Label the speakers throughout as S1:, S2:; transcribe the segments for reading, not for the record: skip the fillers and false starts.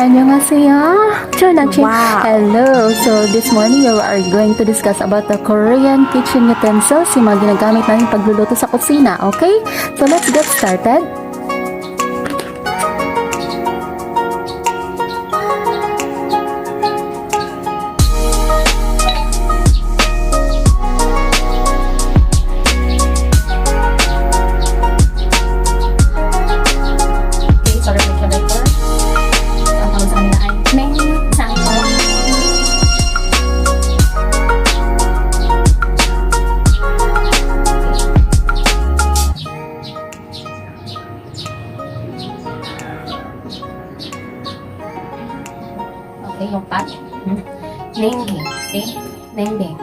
S1: 안녕하세요. Jonachi.
S2: Wow.
S1: Hello. So this morning we are going to discuss about the Korean kitchen utensils, yung mga ginagamit natin pagluluto sa kusina. Okay? So let's get started.
S2: Okay, yung pot. Nenggeng. Okay? Nenggeng.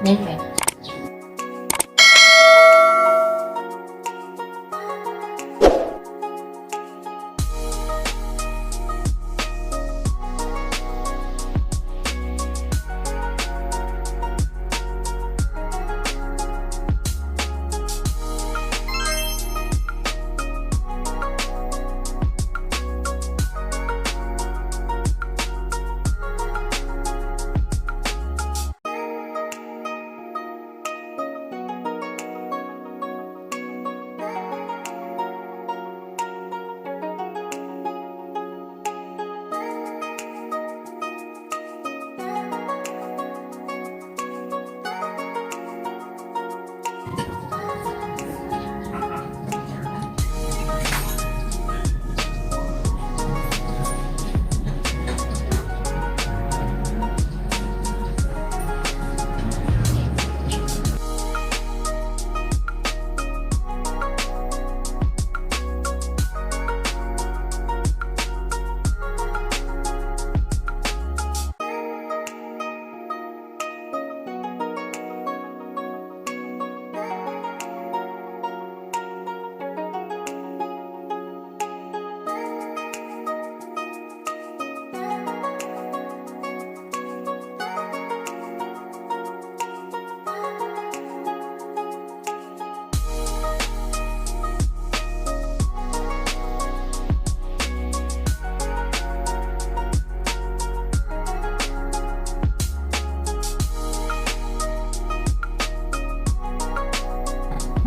S2: Nenggeng.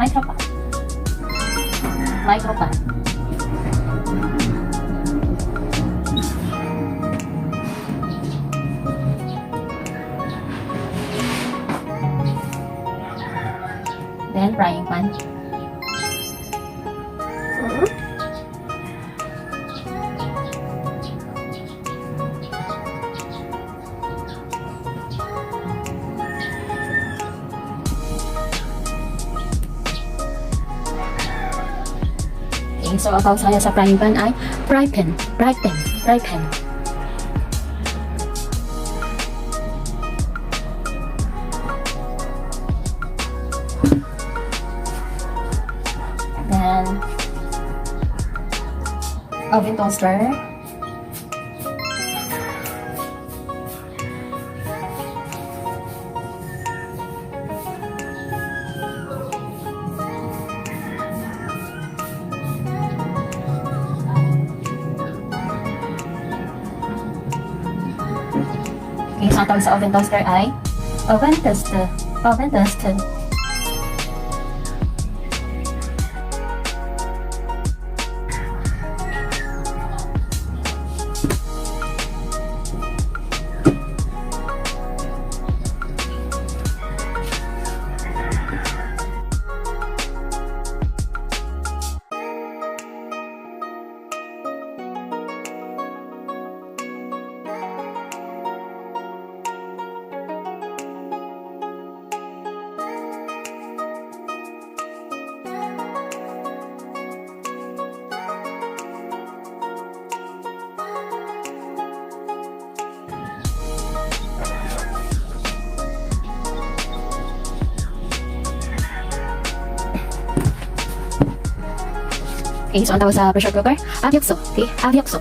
S2: Micropan. Micropan. Then frying pan. Okay, so ang tawag sa kanya sa frying pan ay fry pan. Fry pan. Fry pan. Then oven toaster. Okay, so ang tawag sa oven toaster ay oven toaster. Oven toaster. Okay, so ang tawag sa pressure cooker, abyokso. Okay, abyokso.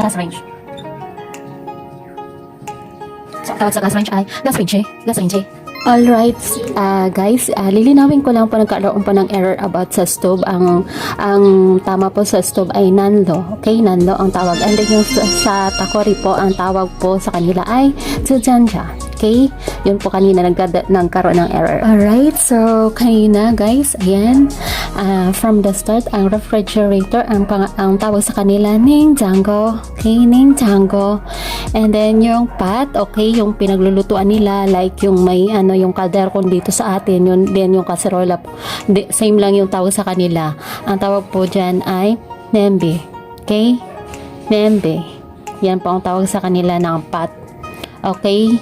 S2: gas range. So, ang tawag sa gas range ay gas range. Gas range.
S1: Alright, guys, lilinawin ko lang po, nagkaroon po ng error about sa stove. Ang tama po sa stove ay nanlo. Okay, nanlo ang tawag. And then yung sa takori po, ang tawag po sa kanila ay jujanja. Okay, yun po kanina nagkaroon ng error. Alright, so kanina guys, ayan, from the start, ang refrigerator, ang tawag sa kanila, ningjango. Okay, ningjango. And then yung pot, okay, yung pinaglulutuan nila, like yung may yung kalderong dito sa atin, yun din yung kaserola, same lang yung tawag sa kanila. Ang tawag po dyan ay nembe. Okay, nembe, yan po ang tawag sa kanila ng pot. Okay,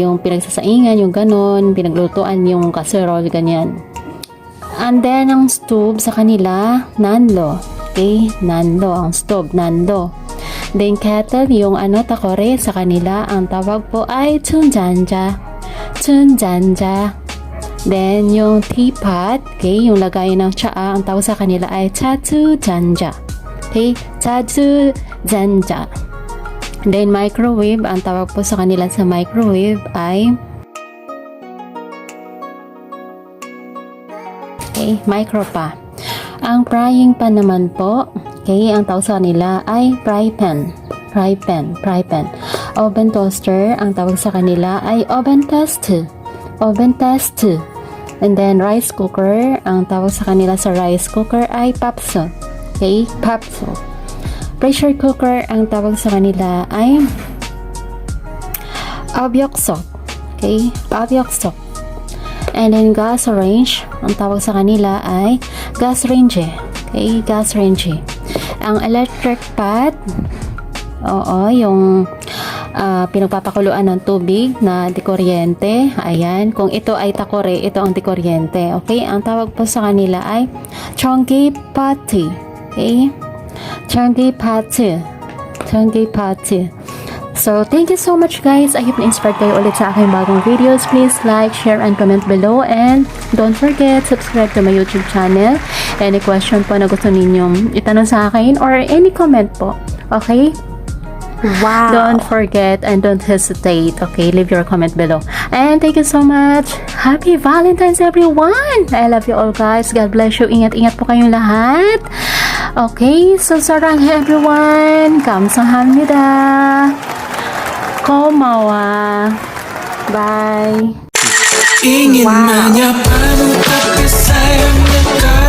S1: yung pinagsasaingan, yung ganon, pinaglutuan yung kaserol, ganyan. And then ang stove sa kanila, nanlo. Okay, nanlo ang stove, nanlo. Then kettle, yung takore sa kanila, ang tawag po ay chunjanja. Chunjanja. Then yung teapot, okay, yung lagayan ng tsaa, ang tawag sa kanila ay chachujanja. Okay, chachujanja. Then microwave, ang tawag po sa kanila sa microwave ay okay, micro pa. Ang frying pan naman po, okay, ang tawag sa kanila ay fry pan. Fry pan, fry pan. Oven toaster, ang tawag sa kanila ay oven test. Oven test. And then rice cooker, ang tawag sa kanila sa rice cooker ay papso. Okay, papso. Pressure cooker, ang tawag sa kanila ay abyoksok. Okay, abyoksok. And then gas range, ang tawag sa kanila ay gas range. Okay, gas range. Ang electric pot, oo, yung pinagpapakuluan ng tubig na dikuryente. Ayan, kung ito ay takore, ito ang dikuryente. Okay, ang tawag po sa kanila ay chonggi pati. Okay, chonggi pati. Chonggi pati. So, thank you so much guys. I hope na-inspired kayo ulit sa aking bagong videos. Please like, share, and comment below. And don't forget, subscribe to my YouTube channel. Any question po na gusto ninyong itanong sa akin or any comment po. Okay?
S3: Wow.
S1: Don't forget and don't hesitate. Okay, leave your comment below. And thank you so much. Happy Valentine's everyone. I love you all guys. God bless you. Ingat-ingat po kayong lahat. Okay, so sarang everyone. 감사합니다. 고마워. Bye.
S4: Ingin menyapa tapi sayang dekat.